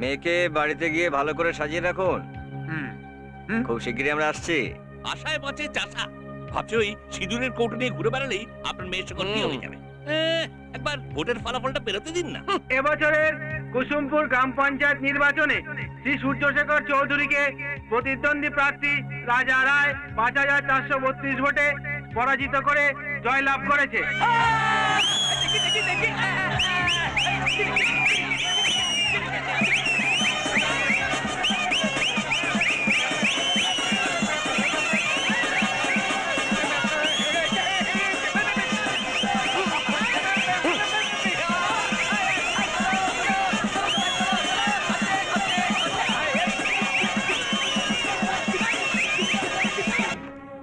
মেয়েকে বাড়িতে গিয়ে ভালো করে সাজিয়ে রাখুন। খুব শিগগিরই আমরা আসছি। আশায় বাঁচে চাষা। ভাবছি ওই সিঁদুরের কৌটো নিয়ে ঘুরে বেড়ালেই আপনার মেয়ের সঙ্গে বিয়ে হয়ে যাবে। একবার ভোটের ফলাফলটা বেরোতে দিন না। এবছরের কুসুমপুর গ্রাম পঞ্চায়েত নির্বাচনে শ্রী সূর্যশেখর চৌধুরীকে প্রতিদ্বন্দ্বী প্রার্থী রাজা রায় ৫,৪৩২ ভোটে পরাজিত করে জয়লাভ করেছে।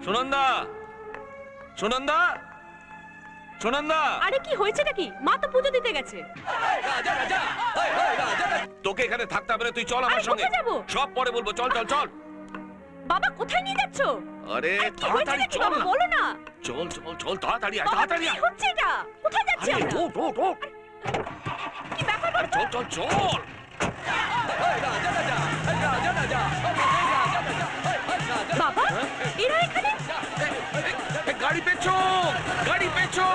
সুনন্দা, সুনন্দা, সুনন্দা। আরে কি হয়েছে নাকি? মা তো পুজো দিতে গেছে। তোকে এখানে থাকতে হবে না, তুই চল আমার আরে সঙ্গে। কোথায় যাবো? সব পরে বলবো, চল চল চল। বাবা কোথায় নিয়ে যাচ্ছো? আরে কি হয়েছে তাড়াতাড়ি নাকি চল বাবা, না। বলো না। চল চল চল, তাড়াতাড়ি আয়, বাবা, তাড়াতাড়ি কি আয়। হচ্ছে এটা? কোথায় যাচ্ছি আরে আমরা? ওঠ ওঠ ওঠ। কি ব্যাপার আরে বলো তো? চল চল চল। বাবা এরা এখানে? গাড়ি পেছো, গাড়ি পেছো।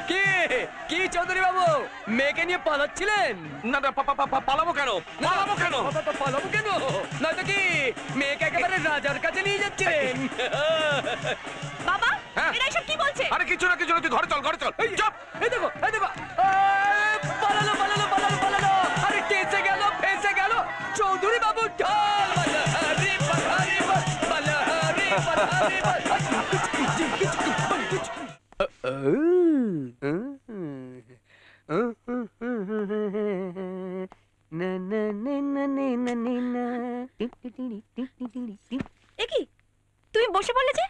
কি কি চৌধুরী বাবু, মেয়েকে নিয়ে পালাচ্ছিলেন? না না, পালাবো কেন? পালাবো কেন? পালাবো কেন? নয়তো কি মেয়েকে একেবারে রাজার কাছে নিয়ে যাচ্ছিলেন? বাবা হ্যাঁ? এরা এসব কি বলছে? আরে কিছু না কিছু না, তুই ঘরে চল, ঘরে চল। চুপ। এই দেখো, এই দেখো, পালালো পালালো পালালো পালালো। আরে কেসে গেল, ফেসে গেল। চৌধুরী বাবু ঢাল বালাহারি বালাহারি বালাহারি বালাহারি এ কি তুমি বসে বললে যে?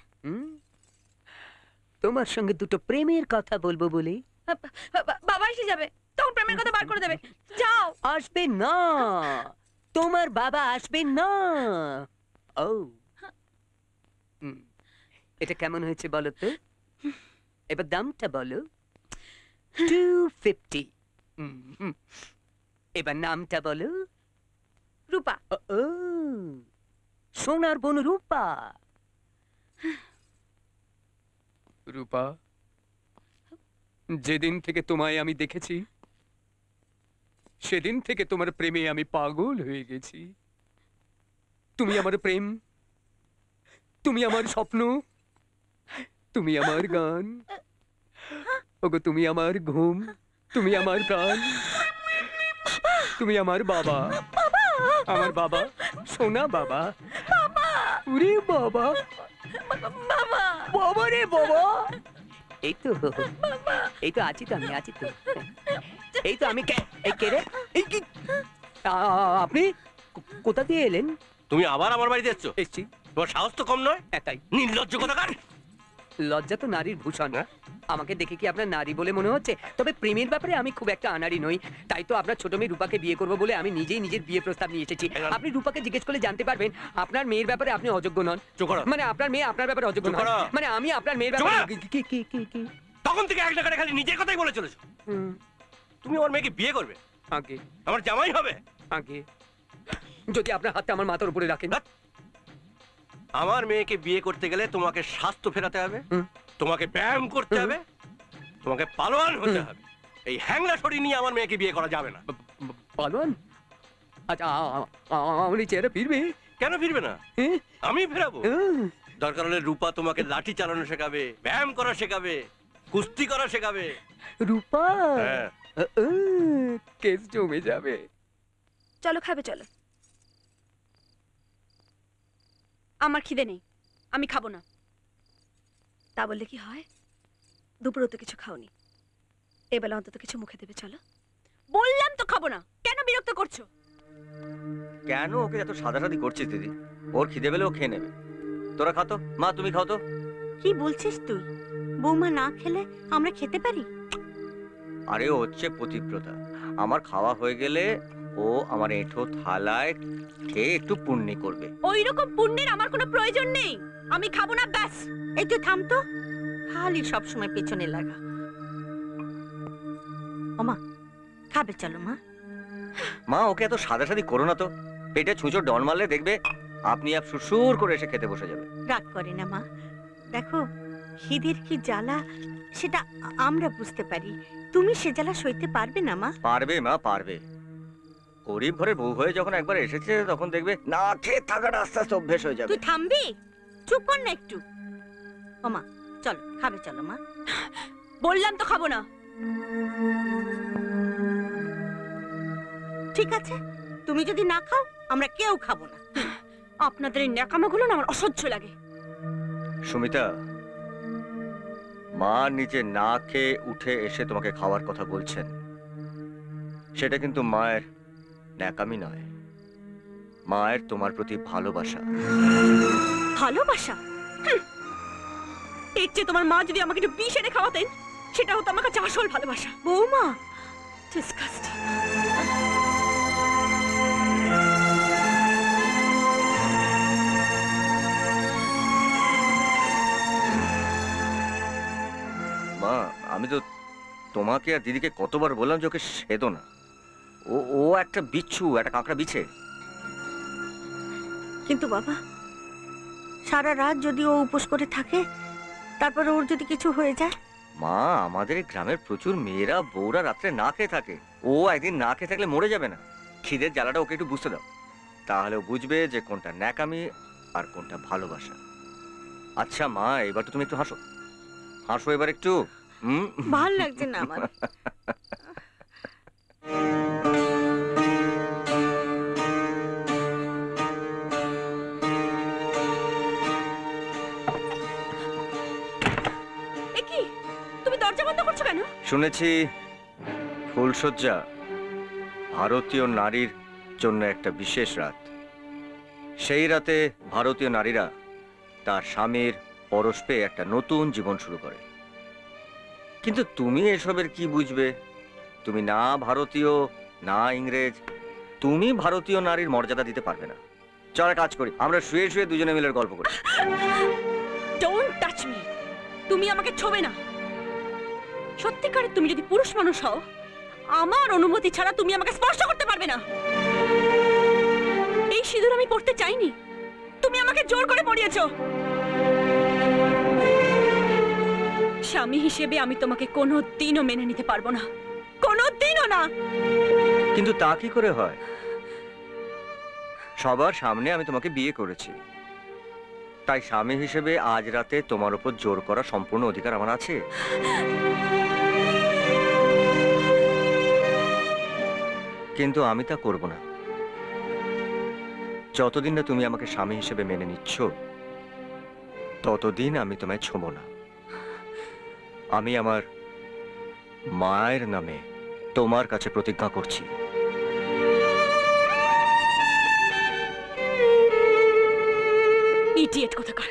তোমার সঙ্গে দুটো প্রেমের কথা বলবো বলে। বাবা এসে যাবে, তখন প্রেমের কথা বার করে দেবে। যাও। আসবে না, তোমার বাবা আসবে না। ও এটা কেমন হয়েছে বলো তো? এবার দামটা বলো। 250। এবার নামটা বলো। রূপা। ও সোনার বোন রূপা। রূপা, যেদিন থেকে তোমায় আমি দেখেছি সেদিন থেকে তোমার প্রেমে আমি পাগল হয়ে গেছি। তুমি আমার প্রেম, তুমি আমার স্বপ্ন, তুমি আমার গান, ওগো তুমি আমার ঘুম, তুমি আমার প্রাণ, তুমি আমার বাবা, আমার বাবা, সোনা বাবা। ওরে বাবা, বাবা বাবা রে বাবা। এই তো এই তো আছি তো, আমি আছি তো, এই তো আমি। এই কে রে? এই কি আপনি কোথা দিয়ে এলেন? তুমি আবার আমার বাড়িতে এসছো? এসছি। তোমার সাহস তো কম নয়। একাই। নির্লজ্জ কোথাকার। লজ্জা তো নারীর ভূষণ। আমাকে দেখে কি আপনার নারী বলে মনে হচ্ছে? তবে প্রেমের ব্যাপারে আমি খুব একটা আনাড়ি নই। তাই তো আপনার ছোট মেয়ে রূপাকে বিয়ে করবো বলে আমি নিজেই নিজের বিয়ে প্রস্তাব নিয়ে এসেছি। আপনি রূপাকে জিজ্ঞেস করলে জানতে পারবেন আপনার মেয়ের ব্যাপারে আপনি অযোগ্য নন। মানে আপনার মেয়ে আপনার ব্যাপারে অযোগ্য নন। মানে আমি আপনার মেয়ের ব্যাপারে কি কি কি কি তখন থেকে এক নাগারে খালি নিজের কথাই বলে চলেছো। তুমি আমার মেয়েকে বিয়ে করবে? আগে আমার জামাই হবে? আগে যদি আপনার হাতটা আমার মাথার উপরে রাখেন। আমার মেয়েকে বিয়ে করতে গেলে তোমাকে স্বাস্থ্য ফেরাতে হবে, তোমাকে ব্যায়াম করতে হবে, তোমাকে পালোয়ান হতে হবে। এই হ্যাংলা শরীর নিয়ে আমার মেয়েকে বিয়ে করা যাবে না। পালোয়ান? আচ্ছা আমার চেহারা ফিরবে? কেন ফিরবে না? আমি ফেরাবো। দরকার হলে রূপা তোমাকে লাঠি চালানো শেখাবে, ব্যায়াম করা শেখাবে, কুস্তি করা শেখাবে। রূপা? হ্যাঁ। কেস জমে যাবে। চলো খাবে, চলো। আমার খিদে নেই, আমি খাবো না। তা বললে কি হয়? দুপুরে তো কিছু খাওনি, এবেলা অন্তত কিছু মুখে দেবে। চলো। বললাম তো খাবো না, কেন বিরক্ত করছো? কেন ওকে এত সাদাসাদি করছিস দিদি? ওর খিদে পেলে ও খেয়ে নেবে। তোরা খাতো, মা তুমি খাও তো। কি বলছিস তুই? বৌমা না খেলে আমরা খেতে পারি? আরে ও হচ্ছে পতিব্রতা, আমার খাওয়া হয়ে গেলে ও আমার এঁঠো থালায় খেয়ে একটু পুণ্যি করবে। ওই রকম পুণ্যের আমার কোনো প্রয়োজন নেই, আমি খাবো না ব্যাস। এই তুই থাম তো, খালি সব সময় পেছনে লাগা। ওমা, খাবে চলো মা। মা ওকে এত সাদাসাদি করো না তো, পেটে ছুঁচো ডন মারলে দেখবে আপনি আপ সুরসুর করে এসে খেতে বসে যাবে। রাগ করে না মা, দেখো খিদের কি জ্বালা সেটা আমরা বুঝতে পারি, তুমি সে জ্বালা সইতে পারবে না মা? পারবে মা, পারবে। গরিব ঘরের বউ হয়ে যখন একবার এসেছে তখন দেখবে না খেয়ে থাকাটা আস্তে আস্তে অভ্যেস হয়ে যাবে। তুই থামবি? চুপ কর না একটু। ওমা চলো, খাবে চলো মা। বললাম তো খাবো না। ঠিক আছে, তুমি যদি না খাও আমরা কেউ খাবো না। আপনাদের এই ন্যাকামাগুলো না আমার অসহ্য লাগে। সুমিতা, মা নিজে না খেয়ে উঠে এসে তোমাকে খাওয়ার কথা বলছেন, সেটা কিন্তু মায়ের ন্যাকামি নয়, মায়ের তোমার প্রতি ভালোবাসা। ভালোবাসা? হুঁ। এর চেয়ে তোমার মা যদি আমাকে একটু বিষ এনে খাওয়াতেন, সেটা হতো আমার কাছে আসল ভালোবাসা। বৌমা, Disgusting. মা আমি তো তোমাকে আর দিদিকে কতবার বললাম যে ওকে সেদো না, ও ও একটা বিচ্ছু, একটা কাঁকড়া বিছে। কিন্তু বাবা, সারা রাত যদি ও উপোস করে থাকে, তারপরে ওর যদি কিছু হয়ে যায়? মা আমাদের এই গ্রামের প্রচুর মেয়েরা বউরা রাত্রে না খেয়ে থাকে, ও একদিন না খেয়ে থাকলে মরে যাবে না। খিদের জ্বালাটা ওকে একটু বুঝতে দাও, তাহলে ও বুঝবে যে কোনটা ন্যাকামি আর কোনটা ভালোবাসা। আচ্ছা মা, এবার তো তুমি একটু হাসো, হাসো এবার একটু। ভাল লাগছে না আমার। এ কি, তুমি দরজা বন্ধ করছো কেন? শুনেছি ফুলশয্যা ভারতীয় নারীর জন্য একটা বিশেষ রাত। সেই রাতে ভারতীয় নারীরা তার স্বামীর পরশ পেয়ে একটা নতুন জীবন শুরু করে। কিন্তু তুমি এসবের কি বুঝবে? তুমি না ভারতীয় না ইংরেজ, তুমি ভারতীয় নারীর মর্যাদা দিতে পারবে না। চল কাজ করি, আমরা শুয়ে শুয়ে দুজনে মিলে গল্প করি। Don't touch me. তুমি আমাকে ছোবে না। সত্যিকারের তুমি যদি পুরুষ মানুষ হও, আমার অনুমতি ছাড়া তুমি আমাকে স্পর্শ করতে পারবে না। এই সিঁদুর আমি পড়তে চাইনি, তুমি আমাকে জোর করে পরিয়েছো। স্বামী হিসেবে আমি তোমাকে কোনোদিনও মেনে নিতে পারবো না, কোনোদিনও না। কিন্তু তা কি করে হয়? সবার সামনে আমি তোমাকে বিয়ে করেছি, তাই স্বামী হিসেবে আজ রাতে তোমার উপর জোর করা সম্পূর্ণ অধিকার আমার আছে। কিন্তু আমি তা করব না যতদিন না তুমি আমাকে স্বামী হিসেবে মেনে নিচ্ছ, ততদিন আমি তোমায় ছোঁব না। আমি আমার মায়ের নামে তোমার কাছে প্রতিজ্ঞা করছি। ইডিয়েট কোথাকার।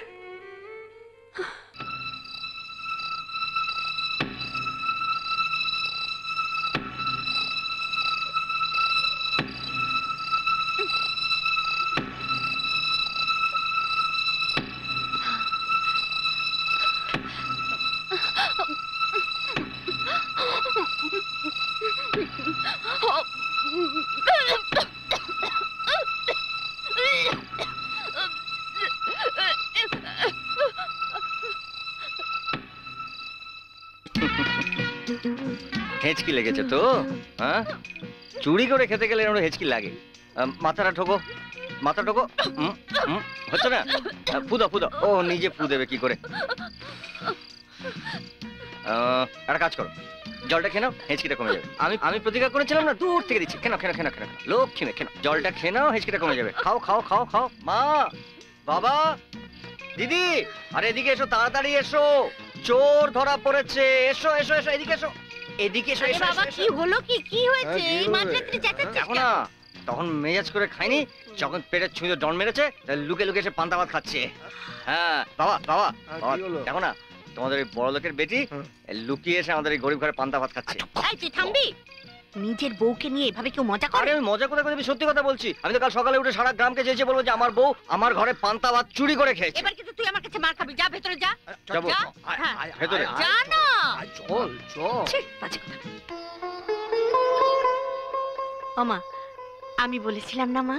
হেঁচকি লেগেছে তো? হ্যাঁ, চুরি করে খেতে গেলে এরকম হেঁচকি লাগে। মাথাটা ঠোকো, মাথা ঠোকো। হচ্ছে না? ফুদো ফুদো। ও নিজে ফু দেবে কি করে? একটা কাজ করো, জলটা খেয়ে নাও, হেঁচকিটা কমে যাবে। আমি প্রতিজ্ঞা করেছিলাম না, দূর থেকে দিচ্ছি। খেনো খেনো খেনো খেনো, লক্ষ্মী মেয়ে খেনো, জলটা খেয়ে নাও, হেঁচকিটা কমে যাবে। খাও খাও খাও খাও। মা, বাবা, দিদি, আরে এদিকে এসো, তাড়াতাড়ি এসো, চোর ধরা পড়েছে। এসো এসো এসো, এদিকে এসো, এদিকে এসো। এসো, বাবা, এসো, কি এসো। হলো? কি হয়েছে? এই মাঝরাত্রে চেঁচাচ্ছিস দেখো কেন? না, তখন মেজাজ করে খাইনি, যখন পেটের ছুঁয়ে ডন মেরেছে, লুকে লুকে এসে পান্তা ভাত খাচ্ছে। হ্যাঁ বাবা বাবা, বাবা, দেখো না তোমাদের এই বড় লোকের বেটি লুকিয়ে এসে আমাদের এই গরিব ঘরে পান্তা ভাত খাচ্ছে। এই তুই থামবি? নিজের বউকে নিয়ে এভাবে কেউ মজা করে? আরে আমি মজা করে আমি সত্যি কথা বলছি। আমি তো কাল সকালে উঠে সারা গ্রামকে চেয়েছে বলবো যে আমার বউ আমার ঘরে পান্তা ভাত চুরি করে খেয়েছে। এবার কিন্তু তুই আমার কাছে মার খাবি। যা ভেতরে যা। যাবো যা। হ্যাঁ। ভেতরে। যা না। চল চল। ছি, বাজে কথা। ওমা, আমি বলেছিলাম না মা,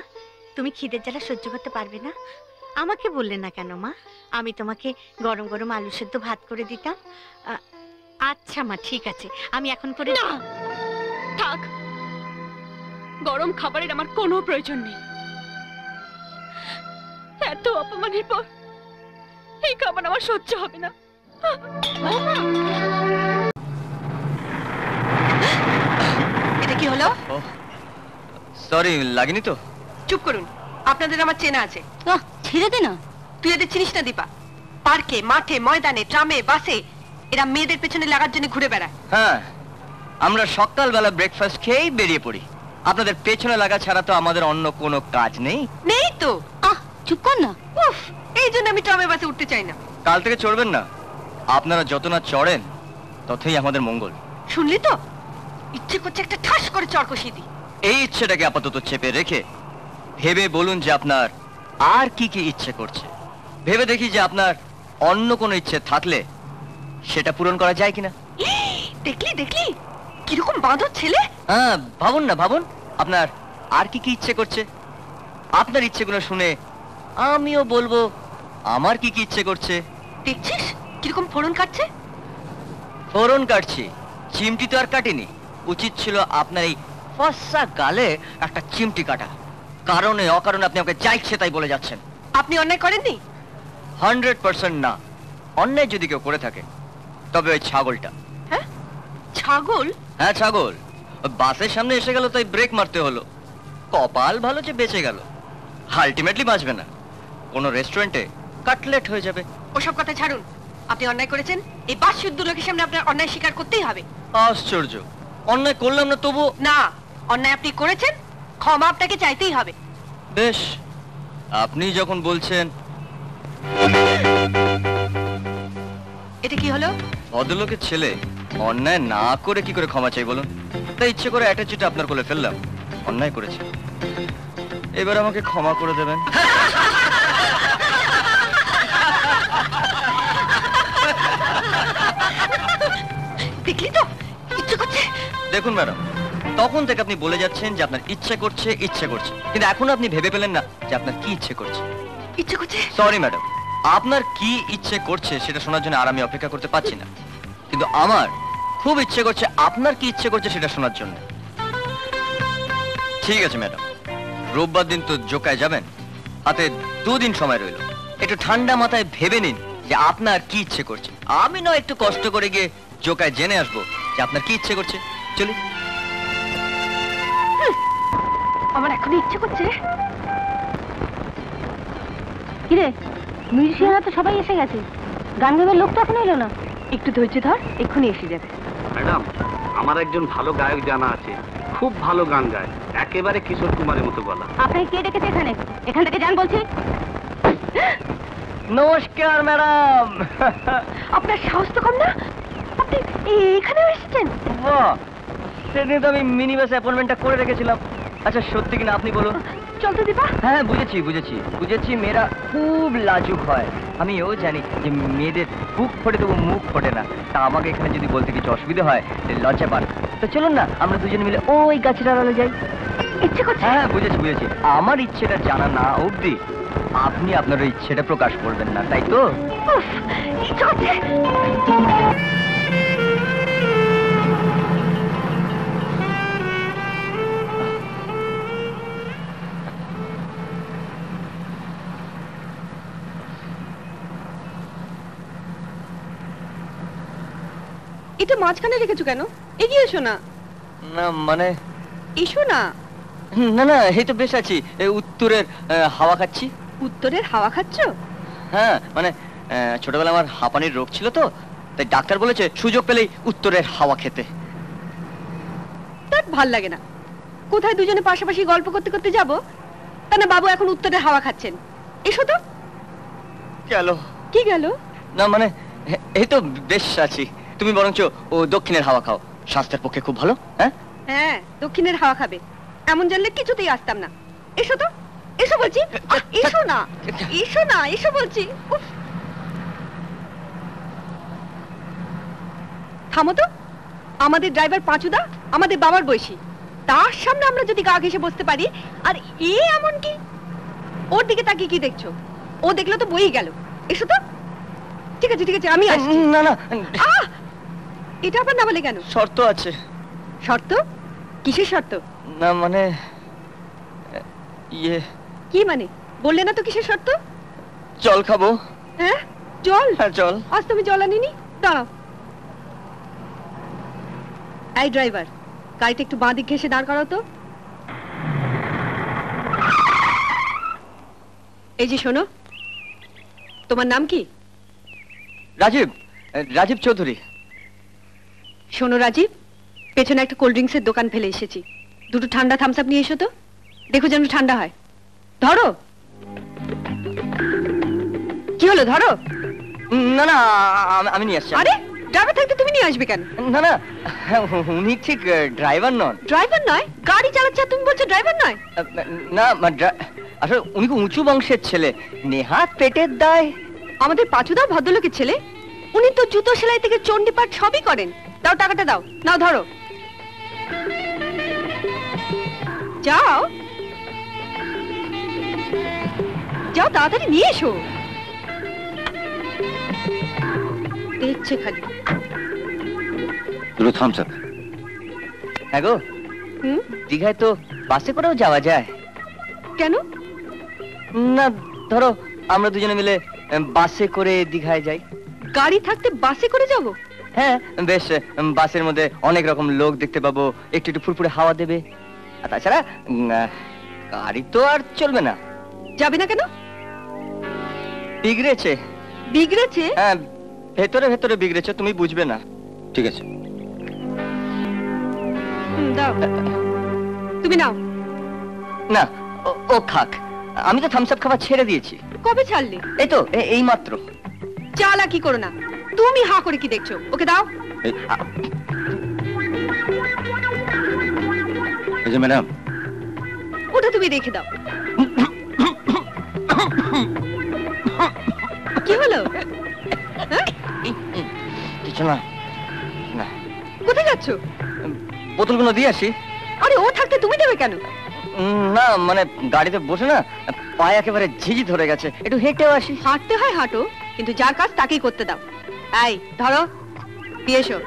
তুমি খিদের জ্বালা সহ্য করতে পারবে না? আমাকে বললে না কেন মা? আমি তোমাকে গরম গরম আলু সেদ্ধ ভাত করে দিতাম। আচ্ছা মা, ঠিক আছে, আমি এখন করে না, থাক। গরম খাবারের আমার কোনো প্রয়োজন নেই। এত অপমানের পর এই খাবার আমার সহ্য হবে না। এটা কি হলো? সরি, লাগেনি তো? চুপ করুন, আপনাদের আমার চেনা আছে। ছেড়ে দে না। তুই এদের চিনিস না দীপা? পার্কে, মাঠে, ময়দানে, ট্রামে, বাসে এরা মেয়েদের পেছনে লাগার জন্য ঘুরে বেড়ায়। হ্যাঁ, আমরা সকালবেলা ব্রেকফাস্ট খেয়েই বেরিয়ে পড়ি। আপনাদের পেছনে লাগা ছাড়া তো আমাদের অন্য কোনো কাজ নেই। নেই তো। চুপ কর না। উফ, এই জন্য আমি ট্রামে বাসে উঠতে চাই না। কাল থেকে চড়বেন না। আপনারা যত না চড়েন ততই আমাদের মঙ্গল। শুনলি তো? ইচ্ছে করছে একটা ঠাস করে চড় কষিয়ে দিই। এই ইচ্ছেটাকে আপাতত চেপে রেখে ভেবে বলুন যে আপনার আর কি কি ইচ্ছে করছে। ভেবে দেখি যে আপনার অন্য কোনো ইচ্ছে থাকলে সেটা পূরণ করা যায় কিনা। দেখলি দেখলি কিরকম বাঁদর ছেলে। হ্যাঁ, ভাবুন না, ভাবুন আপনার আর কি কি ইচ্ছে করছে। আপনার ইচ্ছেগুলো শুনে আমিও বলবো আমার কি কি ইচ্ছে করছে। দেখছিস কিরকম ফোড়ন কাটছে। ফোড়ন কাটছি, চিমটি তো আর কাটিনি। উচিত ছিল আপনার এই ফর্সা গালে একটা চিমটি কাটা। কারণে অকারণে আপনি আমাকে যা ইচ্ছে তাই বলে যাচ্ছেন। আপনি অন্যায় করেননি? 100% না। অন্যায় যদি কেউ করে থাকে তবে ওই ছাগলটা। হ্যাঁ, ছাগল? হ্যাঁ, ছাগল। ওই বাসের সামনে এসে গেল তাই ব্রেক মারতে হলো। কপাল ভালো যে বেঁচে গেল। আলটিমেটলি বাঁচবে না, কোনো রেস্টুরেন্টে কাটলেট হয়ে যাবে। ওসব কথা ছাড়ুন। আপনি অন্যায় করেছেন, এই বাস শুদ্ধ লোকের সামনে আপনার অন্যায় স্বীকার করতেই হবে। আশ্চর্য, অন্যায় করলাম না তবু? না, অন্যায় আপনি করেছেন, ক্ষমা আপনাকে চাইতেই হবে। বেশ, আপনি যখন বলছেন। এটা কি হলো? ভদ্রলোকের ছেলে অন্যায় না করে কি করে ক্ষমা চাই বলুন? তাই ইচ্ছে করে অ্যাটাচুডটা আপনার কোলে ফেললাম। অন্যায় করেছি, এবার আমাকে ক্ষমা করে দেবেন। দেখলি তো ইচ্ছে করছে। দেখুন ম্যাডাম, তখন থেকে আপনি বলে যাচ্ছেন যে আপনার ইচ্ছে করছে, ইচ্ছে করছে, কিন্তু এখনো আপনি ভেবে পেলেন না যে আপনার কি ইচ্ছে করছে। ইচ্ছে করছে? সরি ম্যাডাম, আপনার কি ইচ্ছে করছে সেটা শোনার জন্য আর আমি অপেক্ষা করতে পারছি না। কিন্তু আমার খুব ইচ্ছে করছে আপনার কি ইচ্ছে করছে সেটা শোনার জন্য। ঠিক আছে ম্যাডাম, রোববার দিন তো জোকায় যাবেন, হাতে 2 দিন সময় রইল। একটু ঠান্ডা মাথায় ভেবে নিন যে আপনার কি ইচ্ছে করছে। আমি নয় একটু কষ্ট করে গিয়ে জোকায় জেনে আসবো যে আপনার কি ইচ্ছে করছে। চলি। আমার এখন ইচ্ছে করছে। কিরে, মিউজিশিয়ানরা তো সবাই এসে গেছে, গান গাইবার লোক তো এখন এলো না। একটু ধৈর্য ধর, এক্ষুনি এসে যাবে। ম্যাডাম, আমার একজন ভালো গায়ক জানা আছে, খুব ভালো গান গায়, একেবারে কিশোর কুমারের মতো গলা। আপনাকে কে ডেকেছে এখানে? এখান থেকে যান বলছি। নমস্কার ম্যাডাম। আপনার সাহস তো কম না, আপনি এখানে এসেছেন? বাহ, সেদিন তো আমি মিনি বাস অ্যাপয়েন্টমেন্টটা করে রেখেছিলাম। আচ্ছা, সত্যি কিনা আপনি বলুন। চল তো দীপা। হ্যাঁ, বুঝেছি মেয়েরা খুব লাজুক হয়। আমিও জানি যে মেয়েদের বুক ফোটে তবু মুখ ফোটে না। তা আমাকে এখানে যদি বলতে কিছু অসুবিধা হয় লজ্জা পান। তো চলুন না আমরা দুজনে মিলে ওই গাছের আড়ালে যাই। ইচ্ছে করছে? হ্যাঁ, বুঝেছি। আমার ইচ্ছেটা জানা না অবধি আপনি আপনার ওই ইচ্ছেটা প্রকাশ করবেন না, তাই তো? উফ, ইচ্ছে করছে। এটা মাঝখানে রেখেছো কেন? এগিয়ে এসো না। না মানে, এসো না। না এই তো বেশ আছি, উত্তরের হাওয়া খাচ্ছি। উত্তরের হাওয়া খাচ্ছ? হ্যাঁ মানে, ছোটবেলা আমার হাঁপানির রোগ ছিল তো, তাই ডাক্তার বলেছে সুযোগ পেলেই উত্তরের হাওয়া খেতে। তার ভাল লাগে না। কোথায় দুজনে পাশাপাশি গল্প করতে করতে যাবো, তা না বাবু এখন উত্তরের হাওয়া খাচ্ছেন। এসো তো। গেল? কি গেল? না মানে, এই তো বেশ আছি। তুমি বরঞ্চ ও দক্ষিণের হাওয়া খাও, স্বাস্থ্যের পক্ষে খুব ভালো। হ্যাঁ হ্যাঁ, দক্ষিণের হাওয়া খাবে। এমন জানলে কিছুতেই আসতাম না। এসো তো, এসো বলছি। এসো না, এসো না, এসো বলছি। উফ। থামো তো। আমাদের ড্রাইভার পাঁচুদা আমাদের বাবার বয়সী, তার সামনে আমরা যদি গা ঘেঁষে বসতে পারি, আর এ এমন কি? ওর দিকে তাকিয়ে কি দেখছো? ও দেখলো তো বই গেল। এসো তো। ঠিক আছে ঠিক আছে, আমি আসছি। না না, আহ! এটা আবার না বলে কেন? শর্ত আছে। শর্ত? কিসের শর্ত? না মানে ইয়ে, কি মানে? বললে না তো কিসের শর্ত? জল খাবো। হ্যাঁ, জল? হ্যাঁ জল। আজ তুমি জল আনিনি? দাঁড়াও। এই ড্রাইভার, গাড়িটা একটু বাঁ দিক ঘেঁষে দাঁড় করাও তো। এই যে শোনো, তোমার নাম কি? রাজীব, রাজীব চৌধুরী। শোনো রাজীব, পেছনে একটা কোল্ড ড্রিঙ্কসের দোকান ফেলে এসেছি, দুটো ঠান্ডা থামস আপ নিয়ে এসো তো। দেখো যেন ঠান্ডা হয়। ধরো। কি হলো, ধরো। না না, আমি নিয়ে আসছি। আরে, ড্রাইভার থাকতে তুমি নিয়ে আসবে কেন? না না, উনি ঠিক ড্রাইভার নন। ড্রাইভার নয়? গাড়ি চালাচ্ছে আর তুমি বলছো ড্রাইভার নয়? না আসলে উনি খুব উঁচু বংশের ছেলে, নেহাত পেটের দায়। আমাদের পাঁচুদা ভদ্রলোকের ছেলে, উনি তো জুতো সেলাই থেকে চণ্ডীপাঠ সবই করেন। দাও টাকাটা, দাও। নাও ধরো। যাও যাও, তাড়াতাড়ি নিয়ে এসো। দেখছে খালি। দুটো থামস আপ। হ্যাঁ গো, হুম? দীঘায় তো বাসে করেও যাওয়া যায়। কেন? না ধরো আমরা দুজনে মিলে বাসে করে দীঘায় যাই। গাড়ি থাকতে বাসে করে যাব? হ্যাঁ বেশ, বাসের মধ্যে অনেক রকম লোক দেখতে পাবো, একটু একটু ফুরফুরে হাওয়া দেবে। আর তাছাড়া গাড়ি তো আর চলবে না। যাবে না কেন? বিগড়েছে। বিগড়েছে? হ্যাঁ, ভেতরে ভেতরে বিগড়েছে, তুমি বুঝবে না। ঠিক আছে, দাও। তুমি নাও। না ও খাক, আমি তো থামস আপ খাবার ছেড়ে দিয়েছি। কবে ছাড়লে? এই তো এই মাত্র। চালাকি করো না। তুমি হা করে কি দেখছো? ওকে দাও। এই যে ম্যাডাম, ওটা তুমি রেখে দাও। কি হলো? হ্যাঁ? কিছু না। না, কোথায় যাচ্ছো? বোতলগুলো দিয়ে আসি। আরে ও থাকতে তুমি দেবে কেন? না মানে গাড়িতে বসে না পায়ে একেবারে ঝিঝি ধরে গেছে, একটু হেঁটেও আসি। হাঁটতে হয় হাঁটো, কিন্তু যার কাজ তাকেই করতে দাও। এই ধরো, দিয়ে এসো।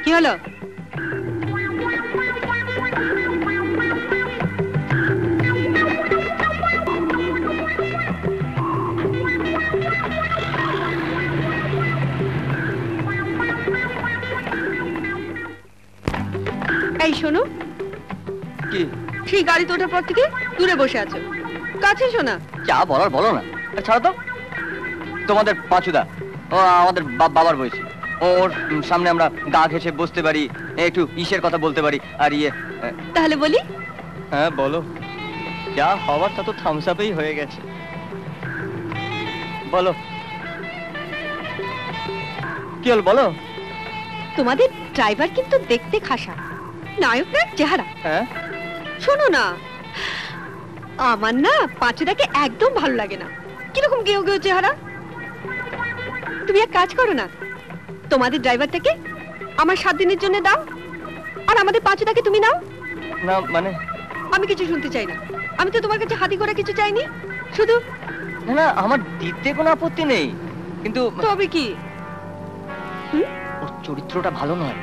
কি হলো? এই শোনো, কি? সেই গাড়িতে ওঠার পর থেকে দূরে বসে আছো, কাছে এসো না। যা বলার বলো না। ছাড়ো তো। তোমাদের পাঁচুদা, ও আমাদের বাবার বয়সী, ওর সামনে আমরা গা ঘেঁষে বসতে পারি, একটু ইসের কথা বলতে পারি। আর ইয়ে, তাহলে বলি? হ্যাঁ বলো। যা হওয়ার তা তো থামস আপেই হয়ে গেছে। বলো কি হল, বলো। তোমাদের ড্রাইভার কিন্তু দেখতে খাসা, নায়ক নায়ক চেহারা। হ্যাঁ, শোনো না, আমার না পাঁচুদাকে একদম ভালো লাগে না। কিরকম গেও গেও চেহারা। তুমি এক কাজ করো না, তোমাদের ড্রাইভারটাকে আমার 7 দিনের জন্য দাও, আর আমাদের পাঁচুদাকে তুমি নাও। না মানে আমি কিছু শুনতে চাই না। আমি তো তোমার কাছে হাতি করে কিছু চাইনি, শুধু। না না, আমার দিতে কোনো আপত্তি নেই, কিন্তু তবে কি? ওর চরিত্রটা ভালো নয়।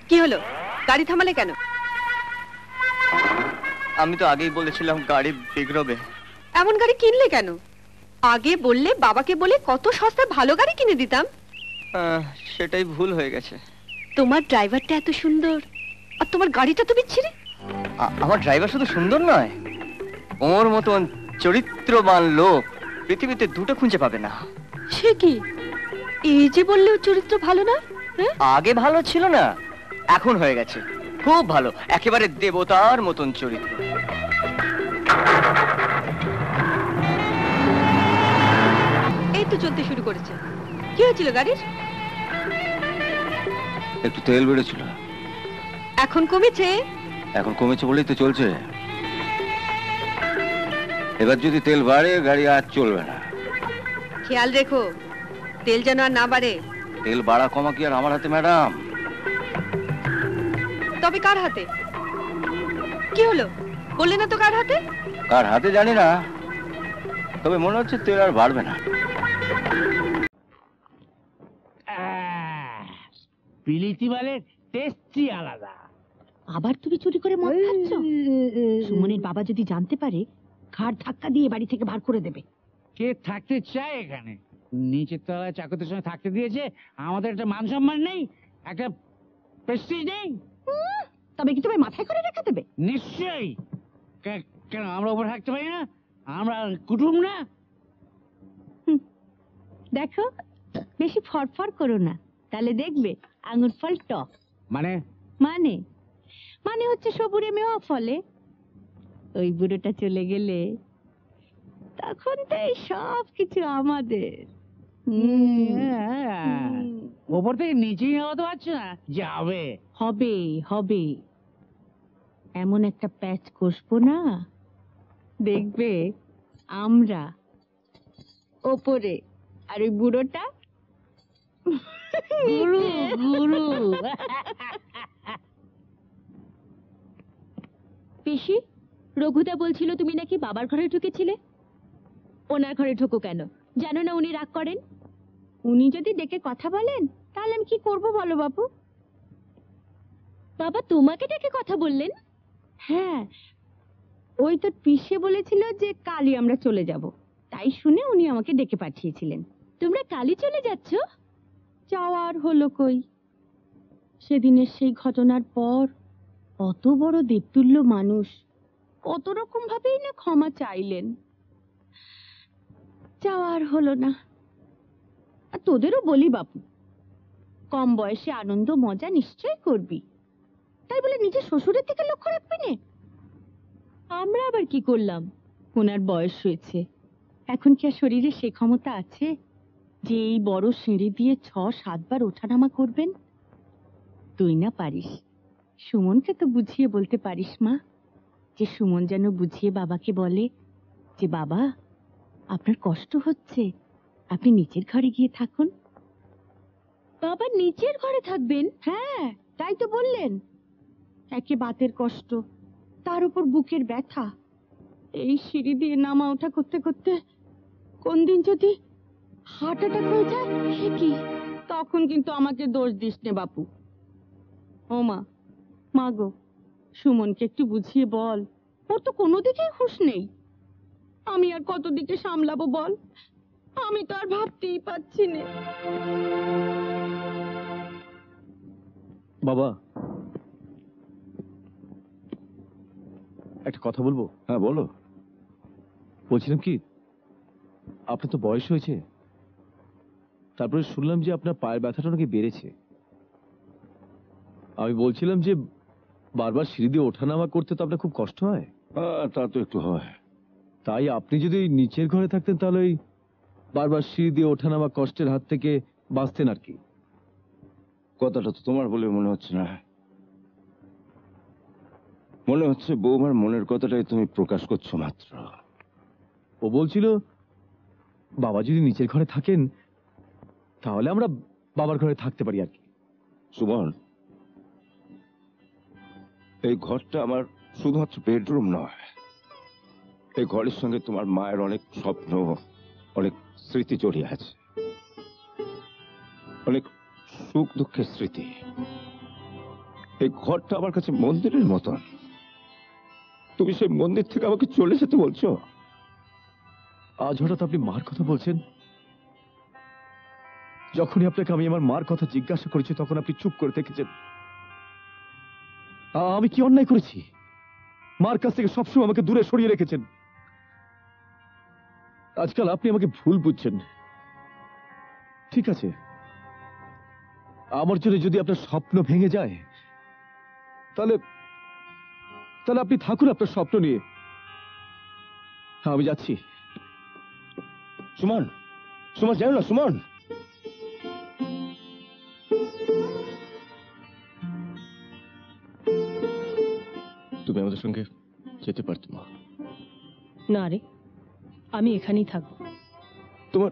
কি হলো, গাড়ি থামালে কেন? আমি তো আগেই বলেছিলাম গাড়ি বিগড়বে। এমন গাড়ি কিনলে কেন? আগে বললে বাবাকে বলে কত সস্তায় ভালো গাড়ি কিনে দিতাম। সেটাই ভুল হয়ে গেছে। তোমার ড্রাইভারটা এত সুন্দর, আর তোমার গাড়িটা তো বিচ্ছিরি। আমার ড্রাইভার শুধু সুন্দর নয়, ওর মতন চরিত্রবান লোক পৃথিবীতে দুটো খুঁজে পাবে না। সে কি? এই যে বললেও চরিত্র ভালো না? আগে ভালো ছিল না, এখন হয়ে গেছে খুব ভালো, একেবারে দেবতার মতন চরিত্র। এই তো চলতে শুরু করেছে। কি কি হয়েছিল গাড়ির? একটু তেল বেড়েছিল, এখন কমেছে? এখন কমেছে বলেই তো চলছে। এবার যদি তেল বাড়ে গাড়ি আর চলবে না। খেয়াল রেখো তেল যেন আর না বাড়ে। তেল বাড়া কমা কি আর আমার হাতে ম্যাডাম? তবে কার হাতে? কি হলো বললে না তো কার হাতে? কার হাতে জানি না, তবে মনে হচ্ছে তেল আর বাড়বে না। বিলিতি মালের টেস্টই আলাদা। আবার তুমি চুরি করে মদ খাচ্ছ? সুমনের বাবা যদি জানতে পারে ঘাড় ধাক্কা দিয়ে বাড়ি থেকে বার করে দেবে। কে থাকতে চায় এখানে? নিচের তলায় চাকরদের সঙ্গে থাকতে দিয়েছে। আমাদের একটা মান সম্মান নেই, একটা প্রেস্টিজ নেই। তবে কি তুমি মাথায় করে রেখে দেবে? নিশ্চয়ই। কেন আমরা উপরে থাকতে পারি না? আমরা কুটুম না? দেখো বেশি ফরফর করো না, তাহলে দেখবে আঙুর ফল টক। মানে মানে মানে হচ্ছে সবুরে মেওয়া ফলে। ওই বুড়োটা চলে গেলে তখন তো এই সব কিছু আমাদের। ওপর থেকে নিচেই নেওয়া তো পারছো না, যাবে। হবে হবে, এমন একটা প্যাচ কষবো না, দেখবে আমরা ওপরে আর ওই বুড়োটা গুরু গুরু। পিসি, রঘুদা বলছিল তুমি নাকি বাবার ঘরে ঢুকেছিলে। ওনার ঘরে ঢুকো কেন? জানো না উনি রাগ করেন? উনি যদি ডেকে কথা বলেন তাহলে আমি কি করব বলো বাবু? বাবা তোমাকে ডেকে কথা বললেন? হ্যাঁ, ওই তো পিসে বলেছিল যে কালই আমরা চলে যাব, তাই শুনে উনি আমাকে ডেকে পাঠিয়েছিলেন। তোমরা কালই চলে যাচ্ছ? যাওয়ার হলো কই, সেদিনের সেই ঘটনার পর অত বড় দেবতুল্য মানুষ কত রকম ভাবেই না ক্ষমা চাইলেন, যাওয়ার হলো না। আর তোদেরও বলি বাপু, কম বয়সে আনন্দ মজা নিশ্চয় করবি, তাই বলে নিজের শ্বশুরের দিকে লক্ষ্য রাখবি না। আমরা আবার কি করলাম? ওনার বয়স হয়েছে, এখন কি আর শরীরে সে ক্ষমতা আছে যে এই বড় সিঁড়ি দিয়ে ৬-৭ বার ওঠানামা করবেন? তুই না পারিস, সুমনকে তো বুঝিয়ে বলতে পারিস মা, যে সুমন যেন বুঝিয়ে বাবাকে বলে যে বাবা আপনার কষ্ট হচ্ছে, আপনি নিচের ঘরে গিয়ে থাকুন। বাবা নিচের ঘরে থাকবেন? হ্যাঁ তাই তো বললেন। একে বাতের কষ্ট, তার উপর বুকের ব্যথা, এই সিঁড়ি দিয়ে নামা ওঠা করতে করতে কোন দিন যদি হার্ট অ্যাটাক হয়ে যায়, সে কি? তখন কিন্তু আমাকে দোষ দিস নে বাপু। ও মা, মা গো, সুমনকে একটু বুঝিয়ে বল, ওর তো কোনো দিকেই হুঁশ নেই। আমি আর কত দিকে সামলাবো বল? আমি তো আর ভাবতেই পাচ্ছি না। বাবা, একটা কথা বলবো? হ্যাঁ বলো। বলছিলাম কি, আপনার তো বয়স হয়েছে, তারপরে শুনলাম যে আপনার পায়ের ব্যথাটা নাকি বেড়েছে। আমি বলছিলাম যে বারবার সিঁড়ি দিয়ে ওঠানামা করতে তো আপনার খুব কষ্ট হয়। তা তো একটু হয়। তাই আপনি যদি ওই নিচের ঘরে থাকতেন তাহলে ওই বারবার সিঁড়ি দিয়ে ওঠানামা কষ্টের হাত থেকে বাঁচতেন আর কি। কথাটা তো তোমার বলে মনে হচ্ছে না, মনে হচ্ছে বৌমার মনের কথাটাই তুমি প্রকাশ করছো মাত্র। ও বলছিল বাবা যদি নিচের ঘরে থাকেন তাহলে আমরা বাবার ঘরে থাকতে পারি আর কি। সুমন, এই ঘরটা আমার শুধুমাত্র বেডরুম নয়, এই ঘরের সঙ্গে তোমার মায়ের অনেক স্বপ্ন, অনেক স্মৃতি জড়িয়ে আছে, অনেক সুখ দুঃখের স্মৃতি। এই ঘরটা আমার কাছে মন্দিরের মতন। তুমি সেই মন্দির থেকে আমাকে চলে যেতে বলছো? আজ হঠাৎ আপনি মার কথা বলছেন? যখনই আপনাকে আমি আমার মার কথা জিজ্ঞাসা করেছি তখন আপনি চুপ করে থেকেছেন। আমি কি অন্যায় করেছি? মার কাছ থেকে সবসময় আমাকে দূরে সরিয়ে রেখেছেন। আজকাল আপনি আমাকে ভুল বুঝছেন। ঠিক আছে, আমার জন্য যদি আপনার স্বপ্ন ভেঙে যায় তাহলে তাহলে আপনি থাকুন আপনার স্বপ্ন নিয়ে। আমি যাচ্ছি। সুমন, সুমন, জানো না সুমন, আমাদের সঙ্গে যেতে পারতো মা। না রে, আমি এখানেই থাকবো। তোমার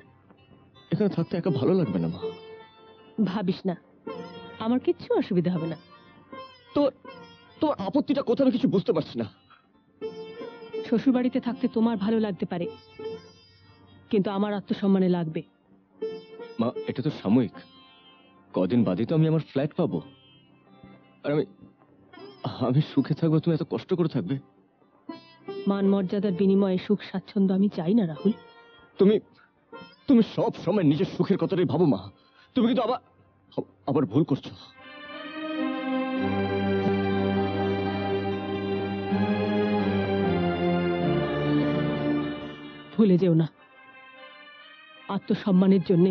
এখানে থাকতে একা ভালো লাগবে না মা? ভাবিস না, আমার কিচ্ছু অসুবিধা হবে না। তোর তোর আপত্তিটা কোথাও আমি কিছু বুঝতে পারছি না। শ্বশুরবাড়িতে থাকতে তোমার ভালো লাগতে পারে, কিন্তু আমার আত্মসম্মানে লাগবে। মা, এটা তো সাময়িক, কদিন বাদে তো আমি আমার ফ্ল্যাট পাবো। আর আমি সুখে থাকবো, তুমি এত কষ্ট করে থাকবে? মান মর্যাদার বিনিময়ে সুখ স্বাচ্ছন্দ্য আমি চাই না রাহুল। তুমি তুমি সব সময় নিজের সুখের কথাটাই ভাবো মা। তুমি কিন্তু আবার ভুল করছো। ভুলে যেও না, আত্মসম্মানের জন্য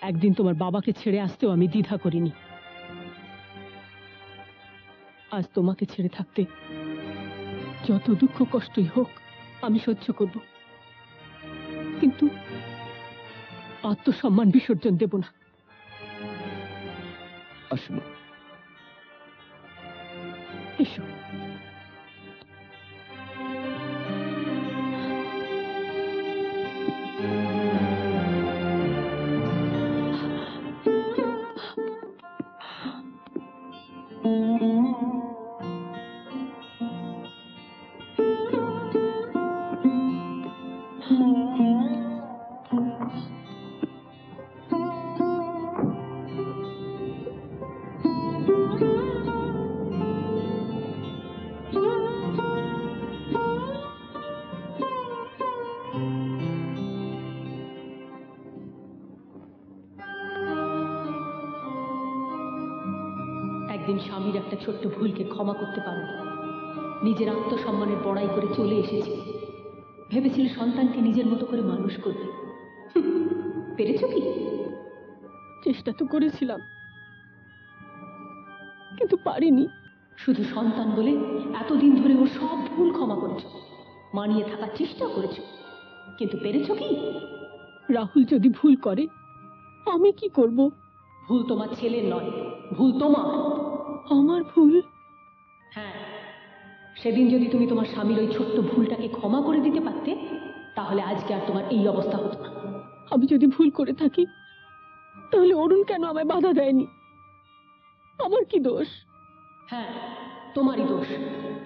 একদিন তোমার বাবাকে ছেড়ে আসতেও আমি দ্বিধা করিনি। আজ তোমাকে ছেড়ে থাকতে যত দুঃখ কষ্টই হোক আমি সহ্য করব, কিন্তু আত্মসম্মান বিসর্জন দেব না। আসুন, এসো। একদিন স্বামীর একটা ছোট্ট ভুলকে ক্ষমা করতে পারো, নিজের আত্মসম্মানের বড়াই করে চলে এসেছি। ভেবেছিল সন্তানকে নিজের মতো করে মানুষ করবে। পেরেছ কি? চেষ্টা তো করেছিলাম, কিন্তু পারিনি। শুধু সন্তান বলে এতদিন ধরে ওর সব ভুল ক্ষমা করেছ, মানিয়ে থাকার চেষ্টা করেছ, কিন্তু পেরেছ কি? রাহুল যদি ভুল করে আমি কি করব? ভুল তোমার ছেলের নয়, ভুল তোমার। আমার ভুল? হ্যাঁ, সেদিন যদি তুমি তোমার স্বামীর ওই ছোট্ট ভুলটাকে ক্ষমা করে দিতে পারতে, তাহলে আজকে আর তোমার এই অবস্থা হতো না। আমি যদি ভুল করে থাকি, তাহলে অরুণ কেন আমায় বাধা দেয়নি? আমার কি দোষ? হ্যাঁ, তোমারই দোষ।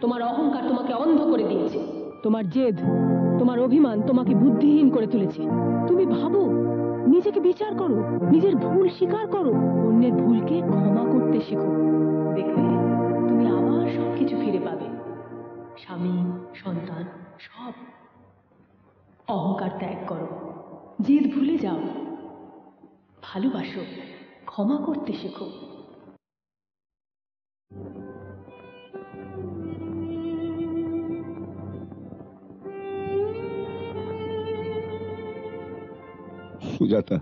তোমার অহংকার তোমাকে অন্ধ করে দিয়েছে, তোমার জেদ, তোমার অভিমান তোমাকে বুদ্ধিহীন করে তুলেছে। তুমি ভাবো, নিজেকে বিচার করো, নিজের ভুল স্বীকার করো, অন্যের ভুলকে ক্ষমা করতে শেখো। দেখবে তুমি আবার সবকিছু ফিরে পাবে, স্বামী, সন্তান, সব। অহংকার ত্যাগ করো, জেদ ভুলে যাও, ভালোবাসো, ক্ষমা করতে শেখো। সুজাতা,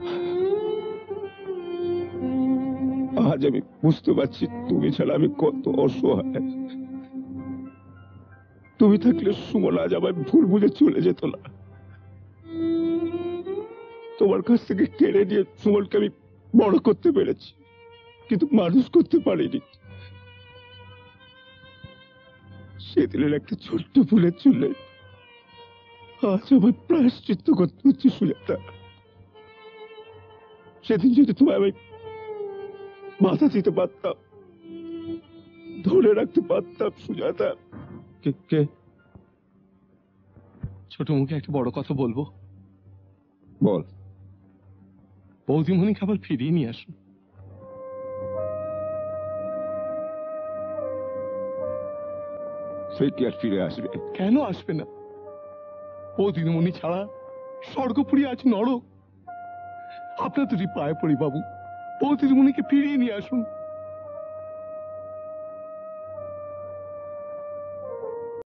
আজ আমি বুঝতে পারছি তুমি ছাড়া আমি কত অসহায়। তুমি থাকলে সুমন আজ আমায় ভুল বুঝে চলে যেত না। তোমার কাছ থেকে কেড়ে নিয়ে সুমনকে আমি বড় করতে পেরেছি, কিন্তু মানুষ করতে পারিনি। সেদিনের একটা ছোট্ট ভুলের জন্য আজ আমার প্রায়শ্চিত্ত করতে হচ্ছে সুজাতা। সেদিন যদি তোমায় আমি বাধা দিতে পারতাম, ধরে রাখতে পারতাম সুজাতা। কে? ছোট মুখে একটা বড় কথা বলবো? বল। বৌদিমণিকে আবার ফিরিয়ে নিয়ে আসুন। সে কি আর ফিরে আসবে? কেন আসবে না? বৌদিমণি ছাড়া স্বর্গপুরী আজ নরক। আপনাদেরই পায়ে পড়ি বাবু, বৌদিমণিকে ফিরিয়ে নিয়ে আসুন।